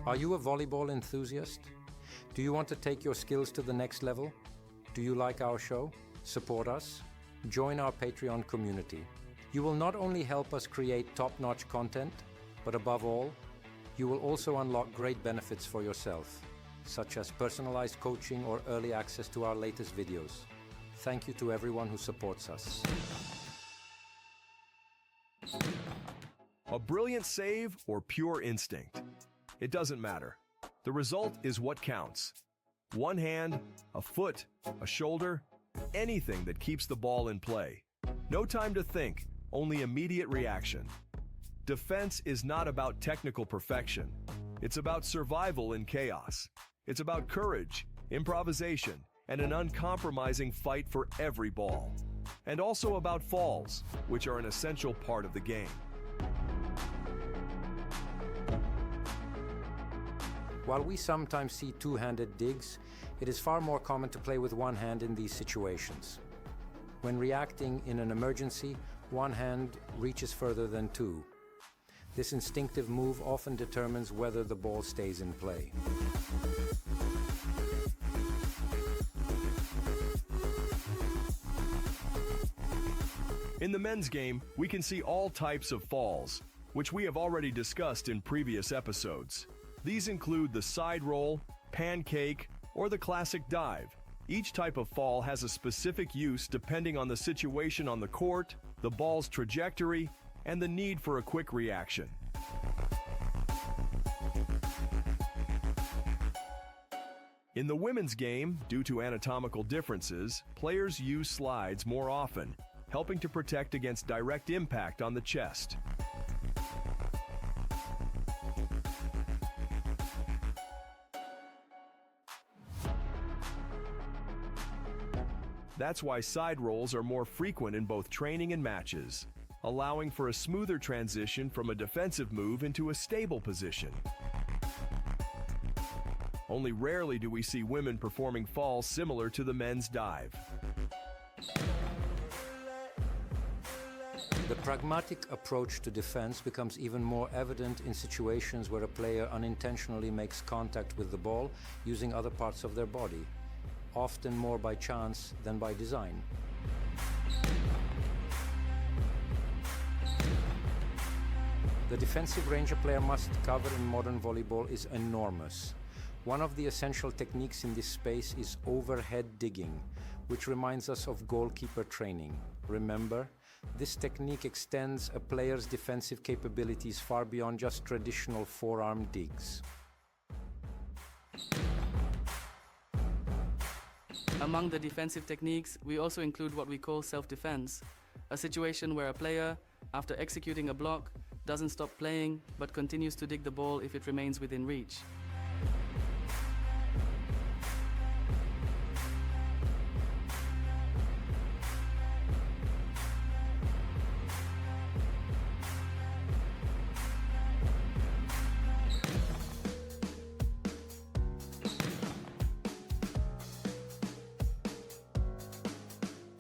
Are you a volleyball enthusiast? Do you want to take your skills to the next level? Do you like our show? Support us? Join our Patreon community. You will not only help us create top-notch content, but above all, you will also unlock great benefits for yourself, such as personalized coaching or early access to our latest videos. Thank you to everyone who supports us. A brilliant save or pure instinct? It doesn't matter. The result is what counts. One hand, a foot, a shoulder, anything that keeps the ball in play. No time to think, only immediate reaction. Defense is not about technical perfection. It's about survival in chaos. It's about courage, improvisation, and an uncompromising fight for every ball. And also about falls, which are an essential part of the game. While we sometimes see two-handed digs, it is far more common to play with one hand in these situations. When reacting in an emergency, one hand reaches further than two. This instinctive move often determines whether the ball stays in play. In the men's game, we can see all types of falls, which we have already discussed in previous episodes. These include the side roll, pancake, or the classic dive. Each type of fall has a specific use depending on the situation on the court, the ball's trajectory, and the need for a quick reaction. In the women's game, due to anatomical differences, players use slides more often, helping to protect against direct impact on the chest. That's why side rolls are more frequent in both training and matches, allowing for a smoother transition from a defensive move into a stable position. Only rarely do we see women performing falls similar to the men's dive. The pragmatic approach to defense becomes even more evident in situations where a player unintentionally makes contact with the ball using other parts of their body, often more by chance than by design. The defensive range a player must cover in modern volleyball is enormous. One of the essential techniques in this space is overhead digging, which reminds us of goalkeeper training. Remember, this technique extends a player's defensive capabilities far beyond just traditional forearm digs. Among the defensive techniques, we also include what we call self-defense, a situation where a player, after executing a block, doesn't stop playing but continues to dig the ball if it remains within reach.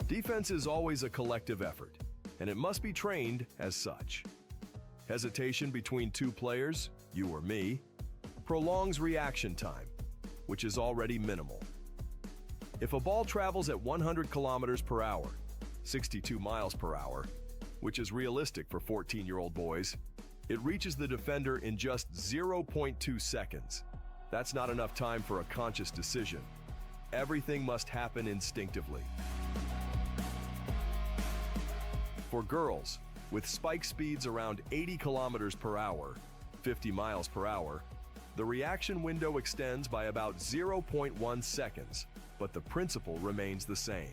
Defense is always a collective effort, and it must be trained as such. Hesitation between two players, you or me, prolongs reaction time, which is already minimal. If a ball travels at 100 kilometers per hour, 62 miles per hour, which is realistic for 14-year-old boys, it reaches the defender in just 0.2 seconds. That's not enough time for a conscious decision. Everything must happen instinctively. For girls, with spike speeds around 80 kilometers per hour, 50 miles per hour, the reaction window extends by about 0.1 seconds, but the principle remains the same.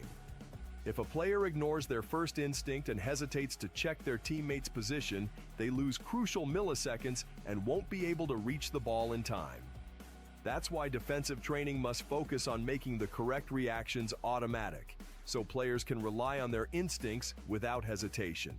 If a player ignores their first instinct and hesitates to check their teammate's position, they lose crucial milliseconds and won't be able to reach the ball in time. That's why defensive training must focus on making the correct reactions automatic, so players can rely on their instincts without hesitation.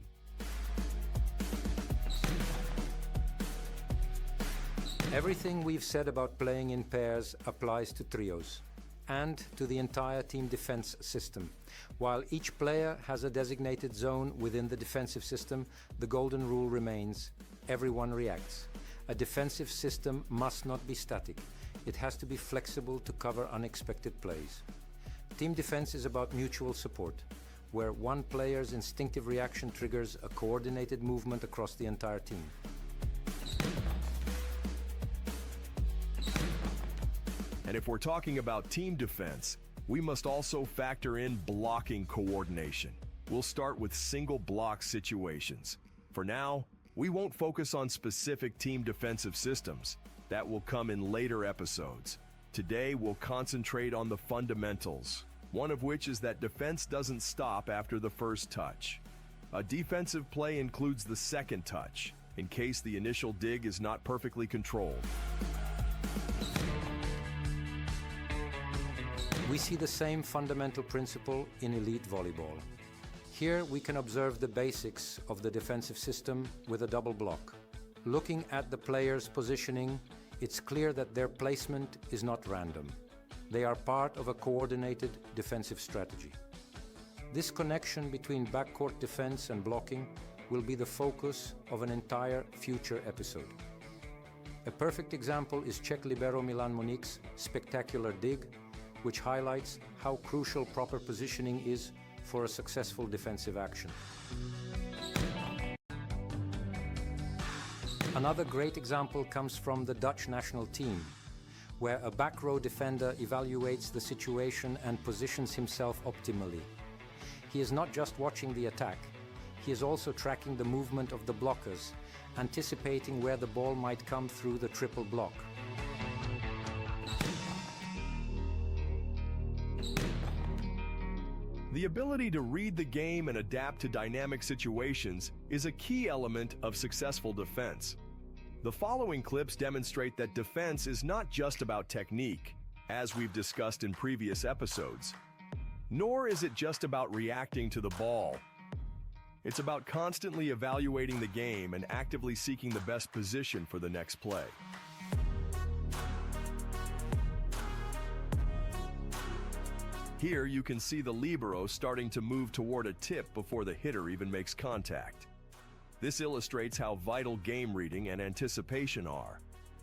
Everything we've said about playing in pairs applies to trios and to the entire team defense system. While each player has a designated zone within the defensive system, the golden rule remains: everyone reacts. A defensive system must not be static. It has to be flexible to cover unexpected plays. Team defense is about mutual support, where one player's instinctive reaction triggers a coordinated movement across the entire team. And if we're talking about team defense, we must also factor in blocking coordination. We'll start with single block situations. For now, we won't focus on specific team defensive systems. That will come in later episodes. Today, we'll concentrate on the fundamentals, one of which is that defense doesn't stop after the first touch. A defensive play includes the second touch, in case the initial dig is not perfectly controlled. We see the same fundamental principle in elite volleyball. Here we can observe the basics of the defensive system with a double block. Looking at the players' positioning, it's clear that their placement is not random. They are part of a coordinated defensive strategy. This connection between backcourt defense and blocking will be the focus of an entire future episode. A perfect example is Czech libero Milan Monique's spectacular dig, which highlights how crucial proper positioning is for a successful defensive action. Another great example comes from the Dutch national team, where a back row defender evaluates the situation and positions himself optimally. He is not just watching the attack, he is also tracking the movement of the blockers, anticipating where the ball might come through the triple block. The ability to read the game and adapt to dynamic situations is a key element of successful defense. The following clips demonstrate that defense is not just about technique, as we've discussed in previous episodes, nor is it just about reacting to the ball. It's about constantly evaluating the game and actively seeking the best position for the next play. Here you can see the libero starting to move toward a tip before the hitter even makes contact. This illustrates how vital game reading and anticipation are.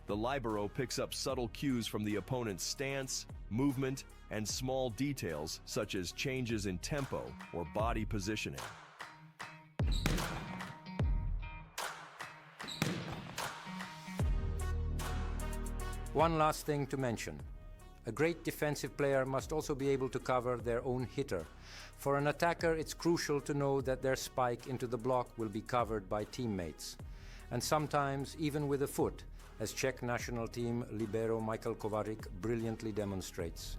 The libero picks up subtle cues from the opponent's stance, movement, and small details such as changes in tempo or body positioning. One last thing to mention. A great defensive player must also be able to cover their own hitter. For an attacker, it's crucial to know that their spike into the block will be covered by teammates. And sometimes even with a foot, as Czech national team libero Michael Kovařík brilliantly demonstrates.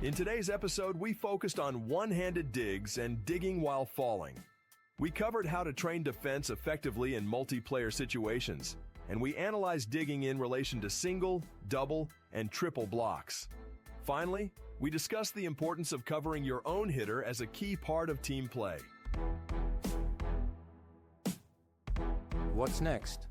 In today's episode, we focused on one-handed digs and digging while falling. We covered how to train defense effectively in multiplayer situations, and we analyzed digging in relation to single, double, and triple blocks. Finally, we discussed the importance of covering your own hitter as a key part of team play. What's next?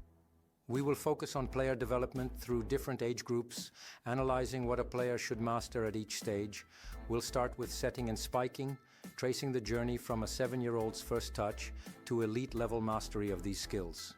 We will focus on player development through different age groups, analyzing what a player should master at each stage. We'll start with setting and spiking, tracing the journey from a 7-year-old's first touch to elite-level mastery of these skills.